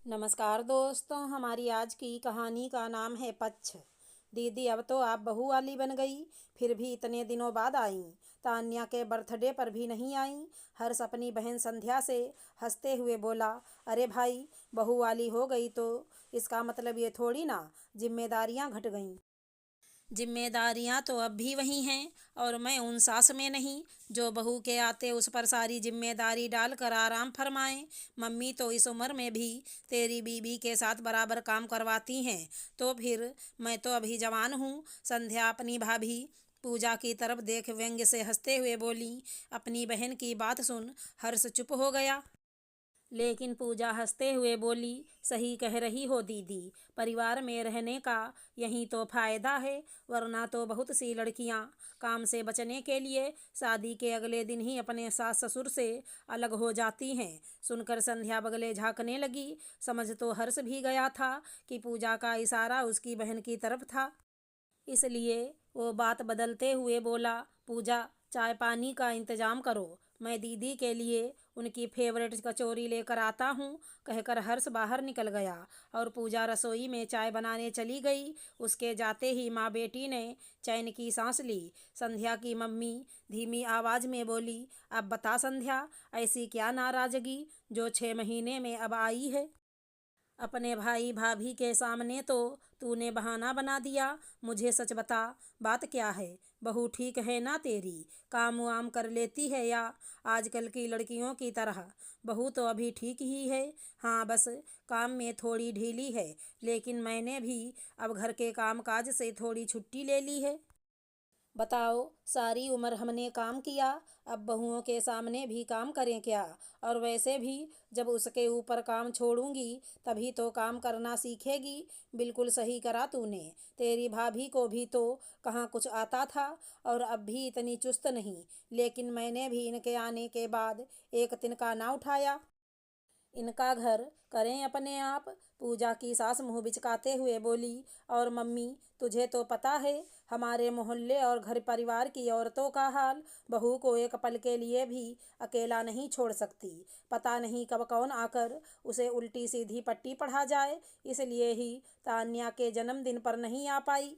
नमस्कार दोस्तों, हमारी आज की कहानी का नाम है पच्छ। दीदी, अब तो आप बहू वाली बन गई, फिर भी इतने दिनों बाद आई। तान्या के बर्थडे पर भी नहीं आई। हर्ष अपनी बहन संध्या से हंसते हुए बोला, अरे भाई, बहू वाली हो गई तो इसका मतलब ये थोड़ी ना जिम्मेदारियां घट गईं। जिम्मेदारियां तो अब भी वही हैं, और मैं उन सास में नहीं जो बहू के आते उस पर सारी जिम्मेदारी डालकर आराम फरमाएं। मम्मी तो इस उम्र में भी तेरी बीबी के साथ बराबर काम करवाती हैं, तो फिर मैं तो अभी जवान हूँ। संध्या अपनी भाभी पूजा की तरफ देख व्यंग्य से हंसते हुए बोली। अपनी बहन की बात सुन हर्ष चुप हो गया। लेकिन पूजा हंसते हुए बोली, सही कह रही हो दीदी, परिवार में रहने का यही तो फायदा है, वरना तो बहुत सी लड़कियां काम से बचने के लिए शादी के अगले दिन ही अपने सास ससुर से अलग हो जाती हैं। सुनकर संध्या बगले झांकने लगी। समझ तो हर्ष भी गया था कि पूजा का इशारा उसकी बहन की तरफ था, इसलिए वो बात बदलते हुए बोला, पूजा, चाय पानी का इंतजाम करो, मैं दीदी के लिए उनकी फेवरेट कचौरी लेकर आता हूँ। कहकर हर्ष बाहर निकल गया और पूजा रसोई में चाय बनाने चली गई। उसके जाते ही माँ बेटी ने चैन की सांस ली। संध्या की मम्मी धीमी आवाज़ में बोली, अब बता संध्या, ऐसी क्या नाराज़गी जो 6 महीने में अब आई है? अपने भाई भाभी के सामने तो तूने बहाना बना दिया। मुझे सच बता, बात क्या है? बहू ठीक है ना तेरी? काम वाम कर लेती है या आजकल की लड़कियों की तरह? बहू तो अभी ठीक ही है। हाँ, बस काम में थोड़ी ढीली है, लेकिन मैंने भी अब घर के काम काज से थोड़ी छुट्टी ले ली है। बताओ, सारी उम्र हमने काम किया, अब बहुओं के सामने भी काम करें क्या? और वैसे भी जब उसके ऊपर काम छोड़ूंगी तभी तो काम करना सीखेगी। बिल्कुल सही करा तूने। तेरी भाभी को भी तो कहाँ कुछ आता था, और अब भी इतनी चुस्त नहीं। लेकिन मैंने भी इनके आने के बाद एक तिनका ना उठाया। इनका घर करें अपने आप। पूजा की सास मुंह बिचकाते हुए बोली, और मम्मी, तुझे तो पता है हमारे मोहल्ले और घर परिवार की औरतों का हाल। बहू को एक पल के लिए भी अकेला नहीं छोड़ सकती। पता नहीं कब कौन आकर उसे उल्टी सीधी पट्टी पढ़ा जाए, इसलिए ही तान्या के जन्मदिन पर नहीं आ पाई।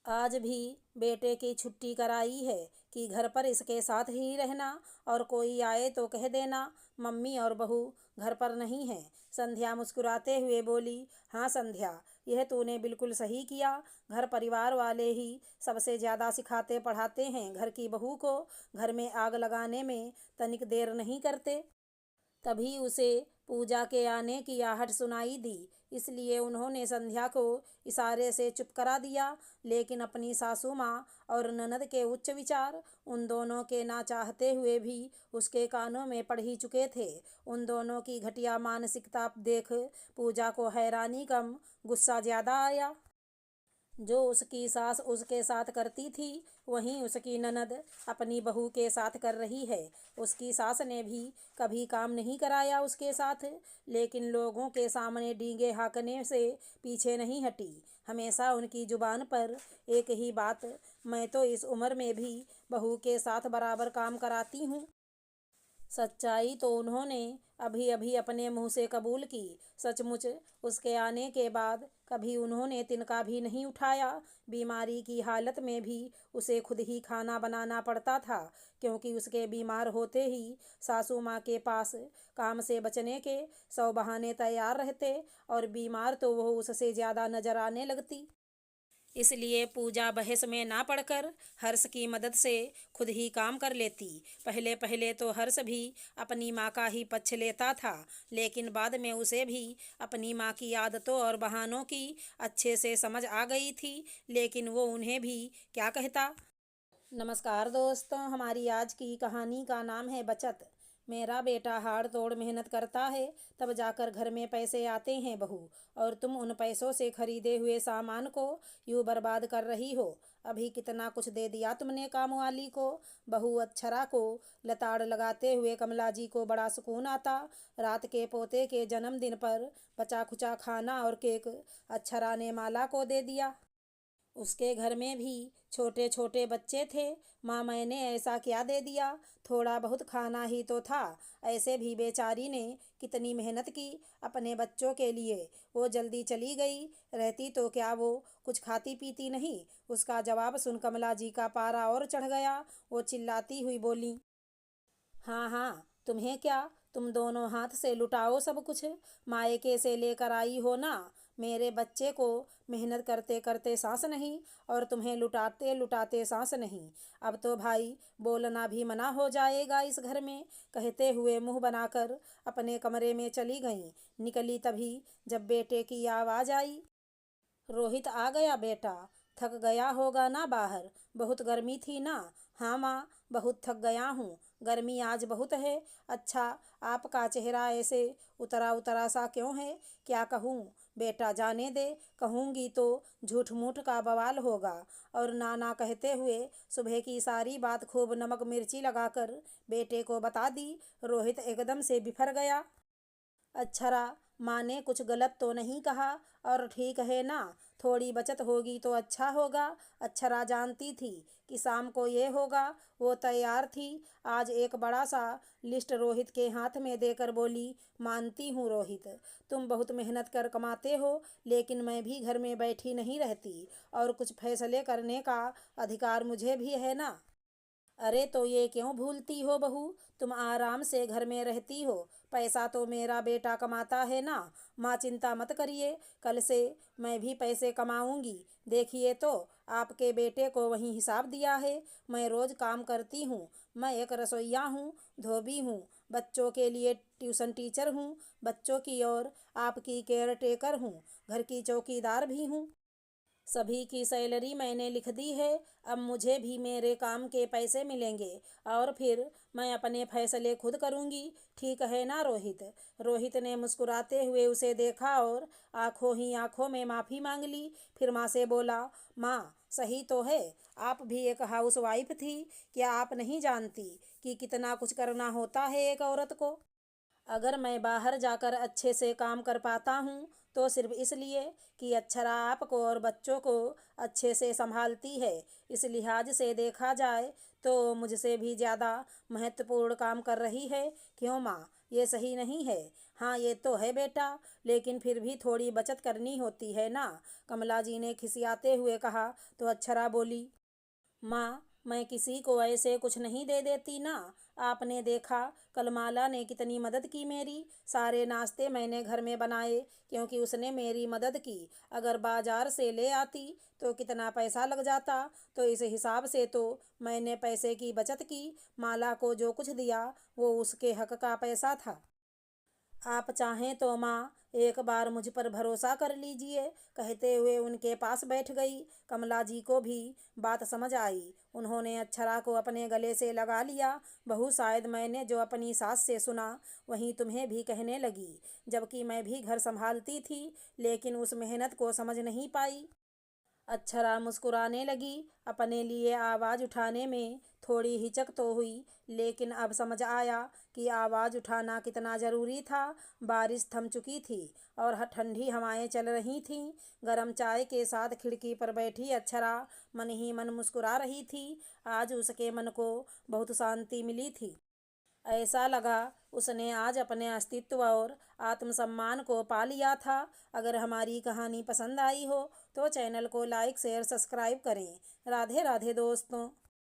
आज भी बेटे की छुट्टी कराई है कि घर पर इसके साथ ही रहना, और कोई आए तो कह देना मम्मी और बहू घर पर नहीं है। संध्या मुस्कुराते हुए बोली, हाँ संध्या, यह तूने बिल्कुल सही किया। घर परिवार वाले ही सबसे ज़्यादा सिखाते पढ़ाते हैं घर की बहू को। घर में आग लगाने में तनिक देर नहीं करते। तभी उसे पूजा के आने की आहट सुनाई दी, इसलिए उन्होंने संध्या को इशारे से चुप करा दिया। लेकिन अपनी सासू माँ और ननद के उच्च विचार उन दोनों के ना चाहते हुए भी उसके कानों में पड़ ही चुके थे। उन दोनों की घटिया मानसिकता देख पूजा को हैरानी कम गुस्सा ज़्यादा आया। जो उसकी सास उसके साथ करती थी, वहीं उसकी ननद अपनी बहू के साथ कर रही है। उसकी सास ने भी कभी काम नहीं कराया उसके साथ, लेकिन लोगों के सामने डींगे हाँकने से पीछे नहीं हटी। हमेशा उनकी जुबान पर एक ही बात, मैं तो इस उम्र में भी बहू के साथ बराबर काम कराती हूँ। सच्चाई तो उन्होंने अभी अभी अपने मुंह से कबूल की। सचमुच उसके आने के बाद कभी उन्होंने तिनका भी नहीं उठाया। बीमारी की हालत में भी उसे खुद ही खाना बनाना पड़ता था, क्योंकि उसके बीमार होते ही सासू माँ के पास काम से बचने के 100 बहाने तैयार रहते, और बीमार तो वो उससे ज़्यादा नजर आने लगती। इसलिए पूजा बहस में ना पड़कर हर्ष की मदद से खुद ही काम कर लेती। पहले पहले तो हर्ष भी अपनी माँ का ही पक्ष लेता था, लेकिन बाद में उसे भी अपनी माँ की आदतों और बहानों की अच्छे से समझ आ गई थी। लेकिन वो उन्हें भी क्या कहता। नमस्कार दोस्तों, हमारी आज की कहानी का नाम है बचत। मेरा बेटा हाड़ तोड़ मेहनत करता है, तब जाकर घर में पैसे आते हैं बहू, और तुम उन पैसों से खरीदे हुए सामान को यूं बर्बाद कर रही हो। अभी कितना कुछ दे दिया तुमने काम वाली को। बहू अक्षरा को लताड़ लगाते हुए कमला जी को बड़ा सुकून आता। रात के पोते के जन्मदिन पर बचा खुचा खाना और केक अक्षरा ने माला को दे दिया। उसके घर में भी छोटे छोटे बच्चे थे। माँ, मैंने ऐसा क्या दे दिया? थोड़ा बहुत खाना ही तो था। ऐसे भी बेचारी ने कितनी मेहनत की अपने बच्चों के लिए। वो जल्दी चली गई रहती तो क्या वो कुछ खाती पीती नहीं? उसका जवाब सुन कमला जी का पारा और चढ़ गया। वो चिल्लाती हुई बोली, हाँ हाँ, तुम्हें क्या? तुम दोनों हाथ से लुटाओ सब कुछ। मायके से लेकर आई हो ना। मेरे बच्चे को मेहनत करते करते सांस नहीं, और तुम्हें लुटाते लुटाते सांस नहीं। अब तो भाई बोलना भी मना हो जाएगा इस घर में। कहते हुए मुंह बनाकर अपने कमरे में चली गई। निकली तभी जब बेटे की आवाज़ आई, रोहित आ गया बेटा? थक गया होगा ना बाहर, बहुत गर्मी थी ना? हाँ माँ, बहुत थक गया हूँ, गर्मी आज बहुत है। अच्छा, आपका चेहरा ऐसे उतरा उतरा सा क्यों है? क्या कहूँ? बेटा जाने दे, कहूँगी तो झूठ मूठ का बवाल होगा। और नाना कहते हुए सुबह की सारी बात खूब नमक मिर्ची लगाकर बेटे को बता दी। रोहित एकदम से बिफर गया। अक्षरा, माँ ने कुछ गलत तो नहीं कहा? और ठीक है ना? थोड़ी बचत होगी तो अच्छा होगा। अक्षरा जानती थी कि शाम को ये होगा। वो तैयार थी। आज एक बड़ा सा लिस्ट रोहित के हाथ में देकर बोली, मानती हूँ रोहित, तुम बहुत मेहनत कर कमाते हो, लेकिन मैं भी घर में बैठी नहीं रहती, और कुछ फैसले करने का अधिकार मुझे भी है ना। अरे तो ये क्यों भूलती हो बहू? तुम आराम से घर में रहती हो, पैसा तो मेरा बेटा कमाता है ना। माँ चिंता मत करिए, कल से मैं भी पैसे कमाऊंगी। देखिए तो, आपके बेटे को वही हिसाब दिया है। मैं रोज़ काम करती हूँ। मैं एक रसोइया हूँ, धोबी हूँ, बच्चों के लिए ट्यूशन टीचर हूँ, बच्चों की और आपकी केयर टेकर हूँ, घर की चौकीदार भी हूँ। सभी की सैलरी मैंने लिख दी है। अब मुझे भी मेरे काम के पैसे मिलेंगे, और फिर मैं अपने फैसले खुद करूँगी। ठीक है ना रोहित? रोहित ने मुस्कुराते हुए उसे देखा और आंखों ही आंखों में माफ़ी मांग ली। फिर माँ से बोला, माँ सही तो है, आप भी एक हाउसवाइफ थी। क्या आप नहीं जानती कि कितना कुछ करना होता है एक औरत को? अगर मैं बाहर जाकर अच्छे से काम कर पाता हूँ तो सिर्फ इसलिए कि अक्षरा आपको और बच्चों को अच्छे से संभालती है। इस लिहाज से देखा जाए तो मुझसे भी ज़्यादा महत्वपूर्ण काम कर रही है। क्यों माँ, ये सही नहीं है? हाँ ये तो है बेटा, लेकिन फिर भी थोड़ी बचत करनी होती है ना। कमला जी ने खिसियाते हुए कहा तो अक्षरा बोली, माँ मैं किसी को ऐसे कुछ नहीं दे देती ना। आपने देखा कल माला ने कितनी मदद की मेरी। सारे नाश्ते मैंने घर में बनाए क्योंकि उसने मेरी मदद की। अगर बाजार से ले आती तो कितना पैसा लग जाता। तो इस हिसाब से तो मैंने पैसे की बचत की। माला को जो कुछ दिया वो उसके हक का पैसा था। आप चाहें तो माँ एक बार मुझ पर भरोसा कर लीजिए। कहते हुए उनके पास बैठ गई। कमला जी को भी बात समझ आई। उन्होंने अक्षरा को अपने गले से लगा लिया। बहू, शायद मैंने जो अपनी सास से सुना वहीं तुम्हें भी कहने लगी, जबकि मैं भी घर संभालती थी, लेकिन उस मेहनत को समझ नहीं पाई। अक्षरा मुस्कुराने लगी। अपने लिए आवाज़ उठाने में थोड़ी हिचक तो हुई, लेकिन अब समझ आया कि आवाज़ उठाना कितना ज़रूरी था। बारिश थम चुकी थी और ठंडी हवाएं चल रही थीं। गरम चाय के साथ खिड़की पर बैठी अक्षरा मन ही मन मुस्कुरा रही थी। आज उसके मन को बहुत शांति मिली थी। ऐसा लगा उसने आज अपने अस्तित्व और आत्मसम्मान को पा लिया था। अगर हमारी कहानी पसंद आई हो तो चैनल को लाइक शेयर सब्सक्राइब करें। राधे राधे दोस्तों।